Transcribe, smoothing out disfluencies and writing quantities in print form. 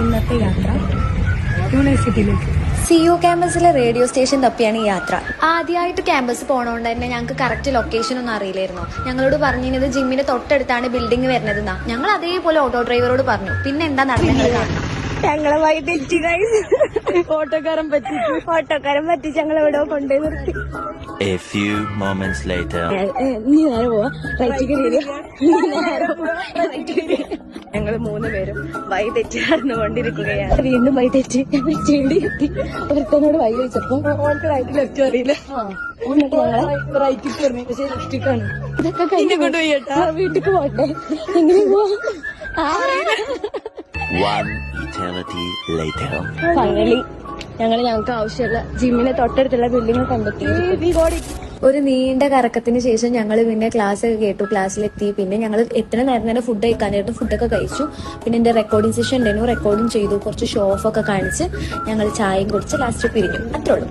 ഇന്നത്തെ യാത്ര യൂണിവേഴ്സിറ്റിയിലേക്ക് CU ക്യാമ്പസിലെ radio station തപ്പിയാണ് ഈ യാത്ര. ആദ്യമായിട്ട് ക്യാമ്പസ് പോണോണ്ട് തന്നെ ഞങ്ങൾക്ക് കറക്റ്റ് ലൊക്കേഷൻ ഒന്നും അറിയില്ലായിരുന്നു. ഞങ്ങളോട് പറഞ്ഞിരുന്നത് ജിമ്മിന്റെ തൊട്ടടുത്താണ് ബിൽഡിംഗ് വരുന്നതെന്നാ. ഞങ്ങൾ അതേപോലെ ഓട്ടോ ഡ്രൈവറോട് പറഞ്ഞു. പിന്നെ എന്താ നടന്നത് കാണണം. ഞങ്ങളെ വഴി തെറ്റി ഓട്ടോക്കാരൻ പറ്റിച്ച് ഞങ്ങൾ എവിടെ കൊണ്ടുപോയി നിർത്തി. A few moments later. നീ നേരെ പോവാ, റൈറ്റിക്ക് ഞങ്ങൾ 3 പേരും വഴി തെറ്റി നടന്നുകൊണ്ടിരിക്കുകയാണ്. വീണ്ടും വഴി തെറ്റി ഞങ്ങൾ ചെടി എത്തി. ഒരുത്തനോട് വഴി വെച്ചപ്പോ ഓൾക്ക് റൈറ്റ് ലെഫ്റ്റ് അറിയില്ല. എന്നിട്ട് ഞങ്ങളെ റൈറ്റിക്ക് പറഞ്ഞു, പക്ഷേ ലെഫ്റ്റിക്കാണ്. ഇതൊക്കെ കഴിഞ്ഞ കൊണ്ടുപോയി കേട്ടാ വീട്ടിക്ക് പോട്ടെ. എങ്ങനെ പോവാ? One eternity later. ഫൈനലി ഞങ്ങൾക്ക് ആവശ്യമുള്ള ജിമ്മിന് തൊട്ടടുത്തുള്ള ബിൽഡിംഗ് കണ്ടെത്തി. ഒരു നീണ്ട കറക്കത്തിന് ശേഷം ഞങ്ങൾ പിന്നെ ക്ലാസ് കേട്ടു, ക്ലാസ്സിലെത്തി. പിന്നെ ഞങ്ങൾ എത്ര നേരം തന്നെ ഫുഡ് കഴിക്കാനായിട്ട് ഫുഡൊക്കെ കഴിച്ചു. പിന്നെ എന്റെ റെക്കോർഡിംഗ് സെഷൻ ഉണ്ടായിരുന്നു, റെക്കോർഡിംഗ് ചെയ്തു. കുറച്ച് ഷോ ഓഫ് ഒക്കെ കാണിച്ച് ഞങ്ങൾ ചായയും കുടിച്ച് ലാസ്റ്റ് പിരിഞ്ഞു. അത്രേ ഉള്ളൂ.